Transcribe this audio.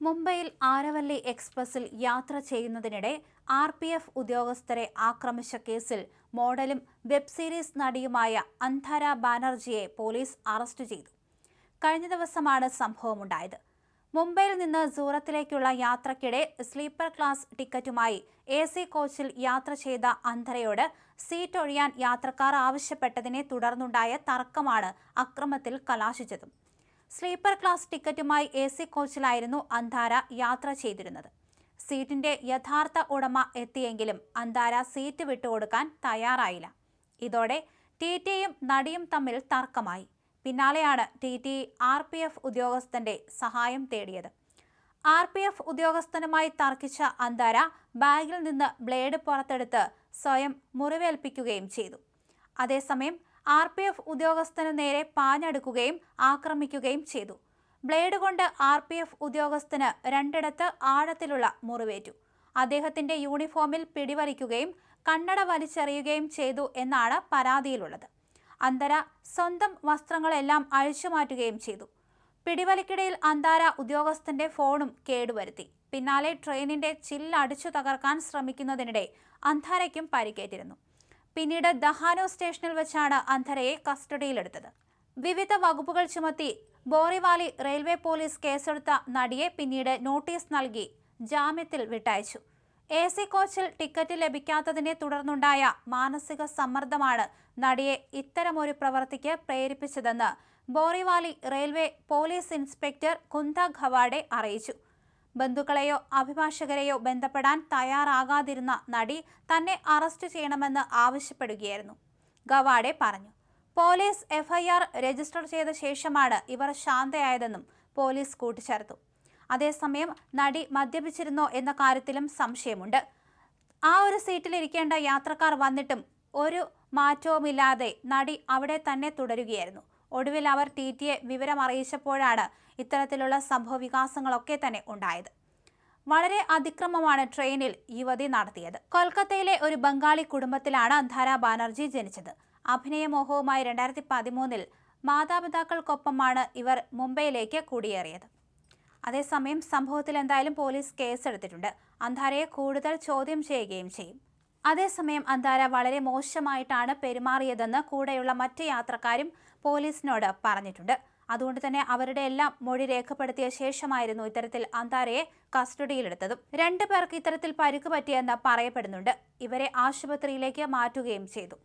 മുംബൈയിൽ ആരവല്ലി എക്സ്പ്രസിൽ യാത്ര ചെയ്യുന്നതിനിടെ RPF ഉദ്യോഗസ്ഥരെ ആക്രമിച്ച കേസിൽ മോഡലും വെബ് സീരീസ് നടിയുമായ അന്ധര ബാനർജിയെ പോലീസ് അറസ്റ്റ് ചെയ്തു. കഴിഞ്ഞ ദിവസമാണ് സംഭവമുണ്ടായത്. മുംബൈയിൽ നിന്ന് സൂറത്തിലേക്കുള്ള യാത്രയ്ക്കിടെ സ്ലീപ്പർ ക്ലാസ് ടിക്കറ്റുമായി AC കോച്ചിൽ യാത്ര ചെയ്ത അന്ധരയോട് സീറ്റ് ഒഴിയാൻ യാത്രക്കാർ ആവശ്യപ്പെട്ടതിനെ തുടർന്നുണ്ടായ തർക്കമാണ് അക്രമത്തിൽ കലാശിച്ചതും. സ്ലീപ്പർ ക്ലാസ് ടിക്കറ്റുമായി AC കോച്ചിലായിരുന്നു അന്ധാര യാത്ര ചെയ്തിരുന്നത്. സീറ്റിന്റെ യഥാർത്ഥ ഉടമ എത്തിയെങ്കിലും അന്ധാര സീറ്റ് വിട്ടുകൊടുക്കാൻ തയ്യാറായില്ല. ഇതോടെ TTയും നടിയും തമ്മിൽ തർക്കമായി. പിന്നാലെയാണ് TT RPF ഉദ്യോഗസ്ഥന്റെ സഹായം തേടിയത്. RPF ഉദ്യോഗസ്ഥനുമായി തർക്കിച്ച അന്ധാര ബാഗിൽ നിന്ന് ബ്ലേഡ് പുറത്തെടുത്ത് സ്വയം മുറിവേൽപ്പിക്കുകയും ചെയ്തു. അതേസമയം RPF ഉദ്യോഗസ്ഥനു നേരെ പാഞ്ഞടുക്കുകയും ആക്രമിക്കുകയും ചെയ്തു. ബ്ലേഡ് കൊണ്ട് RPF ഉദ്യോഗസ്ഥന് രണ്ടിടത്ത് ആഴത്തിലുള്ള മുറിവേറ്റു. അദ്ദേഹത്തിന്റെ യൂണിഫോമിൽ പിടിവലിക്കുകയും കണ്ണട വലിച്ചെറിയുകയും ചെയ്തു എന്നാണ് പരാതിയിലുള്ളത്. അന്ധര സ്വന്തം വസ്ത്രങ്ങളെല്ലാം അഴിച്ചുമാറ്റുകയും ചെയ്തു. പിടിവലിക്കിടയിൽ അന്ധാര ഉദ്യോഗസ്ഥന്റെ ഫോണും കേടുവരുത്തി. പിന്നാലെ ട്രെയിനിന്റെ ചില്ലടിച്ചു തകർക്കാൻ ശ്രമിക്കുന്നതിനിടെ അന്ധാരയ്ക്കും പരിക്കേറ്റിരുന്നു. പിന്നീട് ദഹാനു സ്റ്റേഷനിൽ വെച്ചാണ് അന്ധരയെ കസ്റ്റഡിയിലെടുത്തത്. വിവിധ വകുപ്പുകൾ ചുമത്തി ബോറിവാലി റെയിൽവേ പോലീസ് കേസെടുത്ത നടിയെ പിന്നീട് നോട്ടീസ് നൽകി ജാമ്യത്തിൽ വിട്ടയച്ചു. AC കോച്ചിൽ ടിക്കറ്റ് ലഭിക്കാത്തതിനെ തുടർന്നുണ്ടായ മാനസിക സമ്മർദ്ദമാണ് നടിയെ ഇത്തരമൊരു പ്രവൃത്തിക്ക് പ്രേരിപ്പിച്ചതെന്ന് ബോറിവാലി റെയിൽവേ പോലീസ് ഇൻസ്പെക്ടർ കുന്ത ഖവാഡെ അറിയിച്ചു. ബന്ധുക്കളെയോ അഭിഭാഷകരെയോ ബന്ധപ്പെടാൻ തയ്യാറാകാതിരുന്ന നടി തന്നെ അറസ്റ്റ് ചെയ്യണമെന്ന് ആവശ്യപ്പെടുകയായിരുന്നു. ഗവാഡെ പറഞ്ഞു. പോലീസ് FIR രജിസ്റ്റർ ചെയ്ത ശേഷമാണ് ഇവർ ശാന്തയായതെന്നും പോലീസ് കൂട്ടിച്ചേർത്തു. അതേസമയം നടി മദ്യപിച്ചിരുന്നോ എന്ന കാര്യത്തിലും സംശയമുണ്ട്. ആ ഒരു സീറ്റിലിരിക്കേണ്ട യാത്രക്കാർ വന്നിട്ടും ഒരു മാറ്റവുമില്ലാതെ നടി അവിടെ തന്നെ തുടരുകയായിരുന്നു. ഒടുവിൽ അവർ TTയെ വിവരം അറിയിച്ചപ്പോഴാണ് ഇത്തരത്തിലുള്ള സംഭവവികാസങ്ങളൊക്കെ തന്നെ ഉണ്ടായത്. വളരെ അതിക്രമമാണ് ട്രെയിനിൽ യുവതി നടത്തിയത്. കൊൽക്കത്തയിലെ ഒരു ബംഗാളി കുടുംബത്തിലാണ് അന്ധര ബാനർജി ജനിച്ചത്. അഭിനയമോഹവുമായി 2013 മാതാപിതാക്കൾക്കൊപ്പമാണ് ഇവർ മുംബൈയിലേക്ക് കുടിയേറിയത്. അതേസമയം സംഭവത്തിൽ എന്തായാലും പോലീസ് കേസെടുത്തിട്ടുണ്ട്. അന്ധാരയെ കൂടുതൽ ചോദ്യം ചെയ്യുകയും ചെയ്യും. അതേസമയം അന്ധാര വളരെ മോശമായിട്ടാണ് പെരുമാറിയതെന്ന് കൂടെയുള്ള മറ്റ് യാത്രക്കാരും പോലീസിനോട് പറഞ്ഞിട്ടുണ്ട്. അതുകൊണ്ട് തന്നെ അവരുടെ എല്ലാം മൊഴി രേഖപ്പെടുത്തിയ ശേഷമായിരുന്നു ഇത്തരത്തിൽ അന്ധാരയെ കസ്റ്റഡിയിലെടുത്തതും. 2 പേർക്ക് ഇത്തരത്തിൽ പരിക്ക് പറ്റിയെന്ന് പറയപ്പെടുന്നുണ്ട്. ഇവരെ ആശുപത്രിയിലേക്ക് മാറ്റുകയും ചെയ്തു.